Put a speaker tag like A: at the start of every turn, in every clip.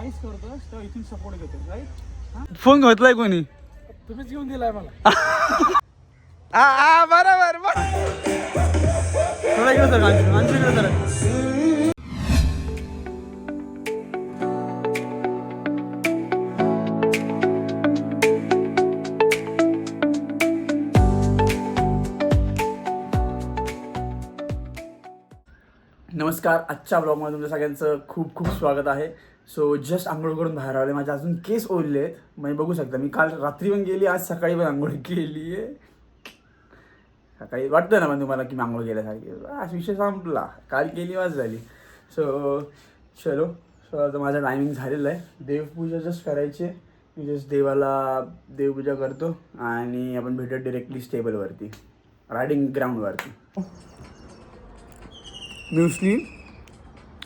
A: करतो इथून सपोर्ट घेतो राईट.
B: फोन घेतलाय कोणी?
A: तुम्हीच घेऊन दिलाय मला.
B: बरोबर. थोडा इकडे सर माणसं इकडे सर. नमस्कार. आजच्या ब्लॉगमध्ये तुमच्या सगळ्यांचं खूप खूप स्वागत आहे. सो जस्ट आंघोळ करून बाहेर आले. माझे अजून केस ओरले आहेत. म्हणजे बघू शकता मी काल रात्री पण गेली, आज सकाळी पण आंघोळ केली आहे. सकाळी वाटतं ना पण तुम्हाला की मी आंघोळ केल्यासारखी. आज विषय संपला. काल केली आज झाली. सो चलो. सो आता माझा टायमिंग झालेला आहे. देवपूजा जस्ट करायची आहे. मी जस्ट देवाला देवपूजा करतो आणि आपण भेटत डिरेक्टली स्टेबलवरती, रायडिंग ग्राउंडवरती. म्युस्ली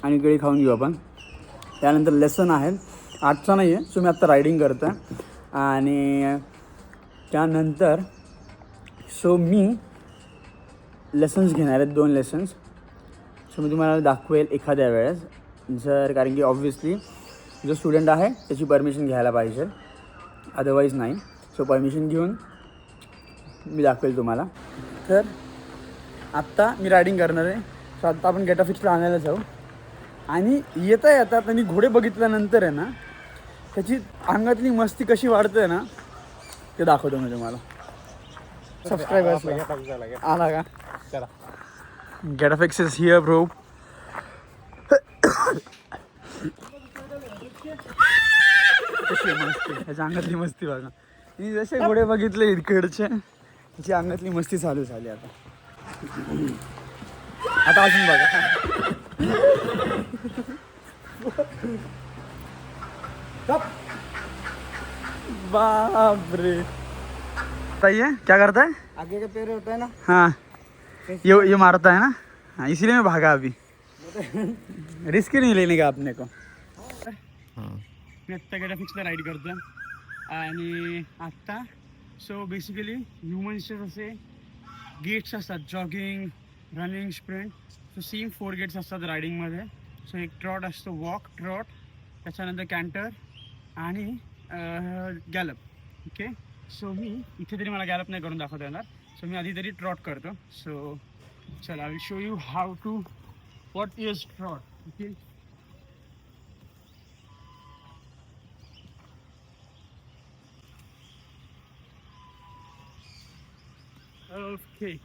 B: आणि केळी खाऊन घेऊ आपण. त्यानंतर लेसन आहे, आजचा नाही आहे. सो मी आत्ता रायडिंग करतो आहे आणि त्यानंतर सो मी लेसन्स घेणार आहेत, 2 लेसन्स. सो मी तुम्हाला दाखवेल एखाद्या वेळेस जर, कारण की ऑब्व्हियसली जो स्टुडंट आहे त्याची परमिशन घ्यायला पाहिजे, अदरवाईज नाही. सो परमिशन घेऊन मी दाखवेल तुम्हाला. तर आत्ता मी रायडिंग करणार आहे. सो आत्ता आपण गेटा फिक्सला आणायला जाऊ आणि येता त्यांनी घोडे बघितल्यानंतर आहे ना, त्याची अंगातली मस्ती कशी वाढते ना ते दाखवतो मी तुम्हाला. सबस्क्राईब आला का? चला. गेटा फिक्स इज हिअर ब्रो. कशी मस्ती, ह्याच्या अंगातली मस्ती बघा. मी जसे घोडे बघितले इकडचे, त्याची अंगातली मस्ती चालू झाली आता. आता अजून बघा. बापरे. बताइए क्या करता है?
A: आगे का पैर होता है ना.
B: हाँ, ये मारता है ना. हाँ, इसीलिए मैं भागा अभी. रिस्क नहीं लेने का अपने को. मी आत्ता गेटा फिक्सला राईड करतो आणि आत्ता सो बेसिकली ह्युमन्सचे जसे गेट्स असतात, jogging, running, sprint. So same 4 gaits असतात रायडिंगमध्ये. सो एक ट्रॉट असतो, वॉक, ट्रॉट, त्याच्यानंतर कॅन्टर आणि गॅलप. ओके. सो मी इथे तरी मला गॅलप नाही करून दाखवता येणार. सो मी आधी तरी ट्रॉट करतो. सो चला, I will show you how to what is trot. Okay. Okay.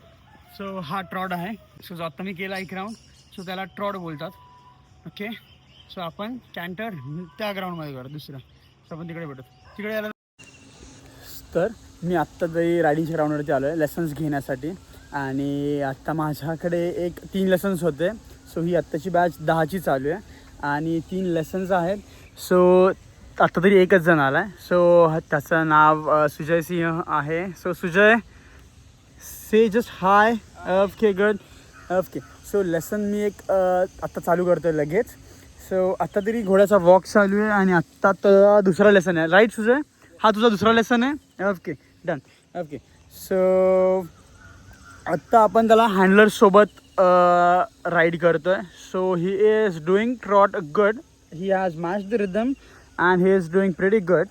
B: So हा ट्रॉड आहे. सो जो आता मी केला एक राऊंड, सो त्याला ट्रॉड बोलतात. ओके. सो आपण कॅन्टर त्या ग्राउंडमध्ये करू दुसरा. सो आपण तिकडे भेटू, तिकडे यायला. तर मी आत्ता तरी रायडिंगच्या ग्राउंडवरती आलो आहे लेसन्स घेण्यासाठी आणि आत्ता माझ्याकडे 3 लेसन्स होते. सो ही आत्ताची बॅच 10ची चालू आहे आणि 3 लेसन्स आहेत. सो आत्ता तरी एकच जण आला आहे. सो त्याचं नाव सुजय सिंह आहे. So Sujay, say just hi. Okay, good. Okay. So lesson मी एक आत्ता चालू करतो आहे लगेच. सो आत्ता तरी घोड्याचा वॉक चालू आहे आणि आत्ता तर दुसरा लेसन आहे. राईट सुजय? हा तुझा दुसरा लेसन आहे. Okay, done. ओके. सो आत्ता आपण त्याला हँडलरसोबत राईड करतो आहे. So he is doing trout good. He has match the rhythm and he is doing pretty good.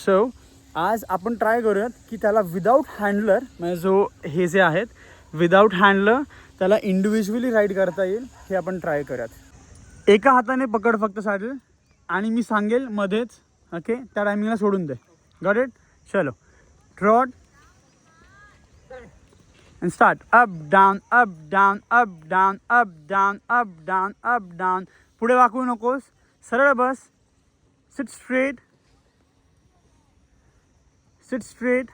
B: So आज आपण ट्राय करूयात की त्याला विदाऊट हँडलर, म्हणजे जो हे जे आहेत विदाऊट हँडलर, त्याला इंडिव्हिज्युअली राईड करता येईल हे आपण ट्राय करूयात. एका हाताने पकड फक्त साडल आणि मी सांगेल मध्येच. ओके. त्या टायमिंगला सोडून दे. Got it? चलो. Trot and start. Up down, up down, up down, up down, up down, up down. पुढे वाकवू नकोस, सरळ बस. Sit straight. Sit straight.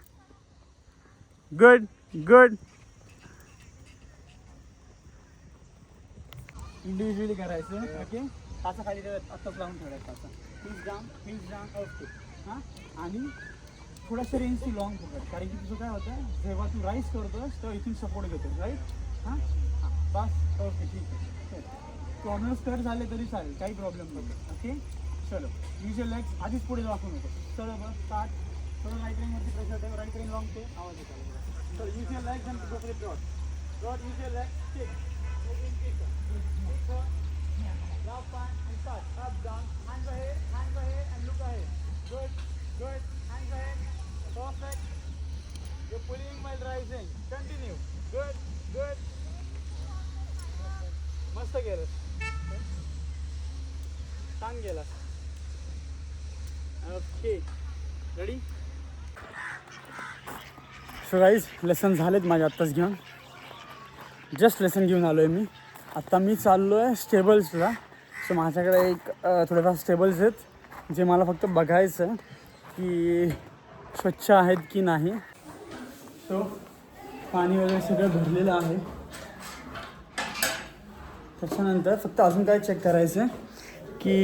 B: Good, good. Individually करायचं. ओके. ताचा खाली आत्ताच लावून ठेवायचा. Heels down. ओके. हां, आणि थोडासा रेंज टू लॉंग पकड, कारण की तुझं काय होतं जेव्हा तू राईज करतोस तेव्हा इथून सपोर्ट घेतो. राईट? हां हां, बस. ओके, ठीक आहे. कॉर्नर्स कट झाले तरी चालेल, काही प्रॉब्लेम नको. ओके. चलो. Use your legs. आधीच पुढे दाखवू नको. चलो बस. स्टार्ट. थोडं राईट रेनवरती प्रेशर ठेव. राईट रेन लॉंग ठेव. आवाज येतो. चल, use your legs and go for the trout. Use your legs. Kick.
A: Drop one and start. Up, down. Hands ahead, and look ahead. Good, good. Hands ahead. Perfect. You're pulling while rising. Continue. Good, good. मस्त केलं. छान गेला. Okay. Ready? So guys lesson झालेत माझे आत्ताच घेऊन. Just lesson घेऊन आलो आहे मी. आत्ता मी चाललो आहे स्टेबल्सला. सो माझ्याकडे एक थोडेफार स्टेबल्स आहेत जे मला फक्त बघायचं आहे की स्वच्छ आहेत की नाही. सो पाणी वगैरे सगळं भरलेलं आहे. त्याच्यानंतर फक्त अजून काय चेक करायचं आहे की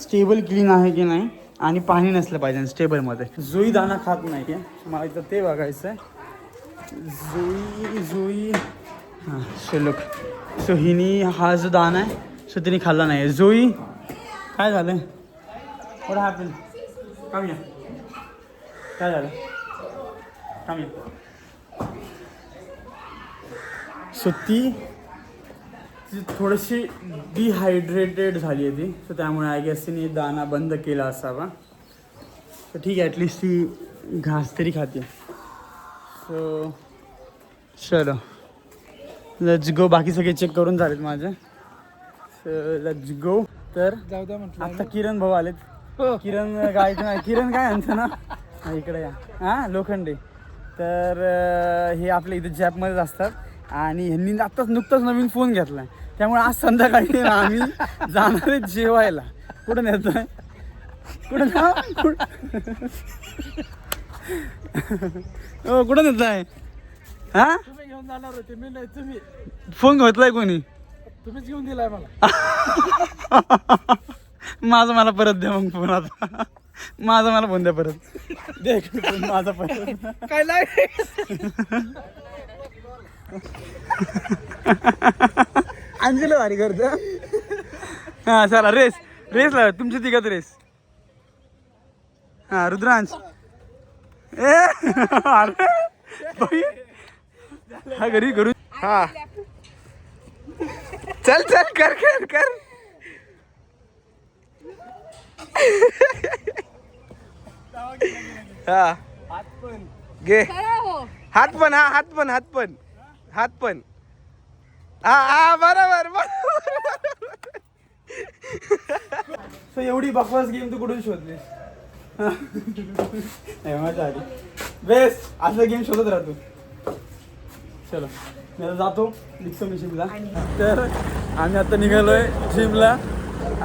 A: स्टेबल क्लीन आहे की नाही आणि पाणी नसलं पाहिजे स्टेबलमध्ये. जुई दाणा खात नाही आहे मला इथं ते बघायचं आहे. जुई हां शिल्लक. सो हिनी हा जो दाणा आहे सो तिने खाल्ला नाही आहे. जुई काय झालं? What happen? कम या. काय झालं? कम या. सो ती थोडीशी डिहायड्रेटेड झाली आहे ती. सो त्यामुळे आय गेस तिने दाणा बंद केला असावा. तर ठीक आहे ॲटलिस्ट ती घास तरी खाते. सो चलो लेट्स गो. बाकी सगळे चेक करून झालेत माझे. So let's go. तर जाऊ द्या म्हटलं.
B: आता किरण भाऊ आलेत. किरण काय किरण काय म्हणतं ना इकडे या. हां लोखंडे. तर हे आपल्या इथे जॅपमध्येच असतात आणि ह्यांनी आत्ताच नुकताच नवीन फोन घेतला आहे. त्यामुळे आज संध्याकाळी आम्ही जाणार आहे जेवायला. कुठं नेतो आहे? कुठं हो कुठं नेतो आहे? हां
A: तुम्ही घेऊन जाणार होते मी नाही. तुम्ही
B: फोन घेतलाय कोणी?
A: तुम्हीच घेऊन दिलाय मला.
B: माझं मला परत द्या मग फोन. आता माझा मला फोन द्या परत. दे फोन माझा परत.
A: काय लाय
B: अंजली भारी करतो. हां चला रेस लावा तुमची तिघात रेस. हां रुद्रांश ए अरे बाई हा घरी करू. हा चल चल कर कर कर. हा
A: हात पण
B: घे. हात पण. हा हात पण. हा हा बरोबर. सो एवढी बकवास गेम तू कुठून शोधलीस? मजा आली. बेस्ट असं गेम शोधत राहतो. चलो मी आता जातो दिसतो मी जिमला. तर आम्ही आता निघालोय जिमला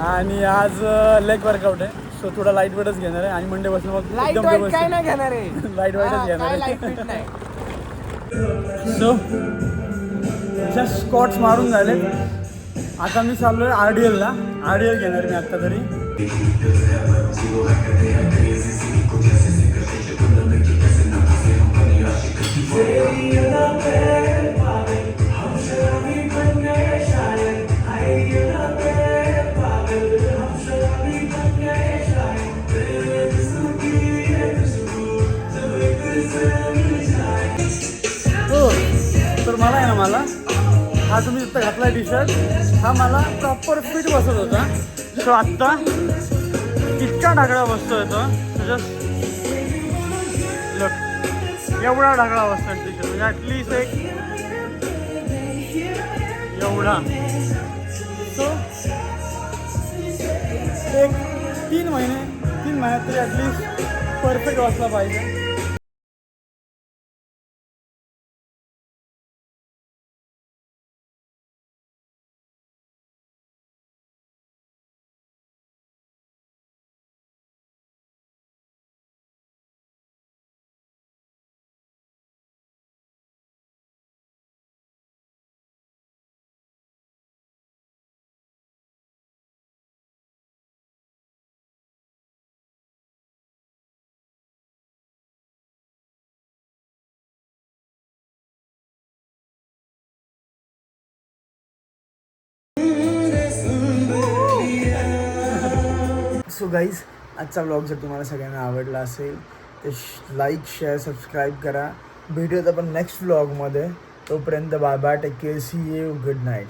B: आणि आज लेग वर्कआउट आहे. सो थोडा लाईट वेटच घेणार आहे आणि मंडे पासून मग एकदम
A: काय नाही घेणार आहे.
B: लाईट वेटच घेणार आहे. सो जस्ट स्क्वॉट्स मारून झाले. आता मी चाललोय RDLला. RDL घेणार मी आत्ता तरी. हो तर मला आहे ना मला हा तुम्ही इथं घातला टी शर्ट हा मला प्रॉपर फिट बसत होता. सो आत्ता इतका ढाकळा बसतोय तो. जस्ट लुक एवढा ढाकळा बसतोय टी शर्ट म्हणजे ॲटलिस्ट एक एवढा. सो एक 3 महिन्यात तरी ॲटलिस्ट परफेक्ट वाचला पाहिजे. सो गाईज आजचा व्लॉग जर तुम्हाला सगळ्यांना आवडला असेल तर लाईक शेअर सबस्क्राईब करा. भेटूयात आपण नेक्स्ट व्लॉगमध्ये.
A: तोपर्यंत bye bye, take care, see you, good night.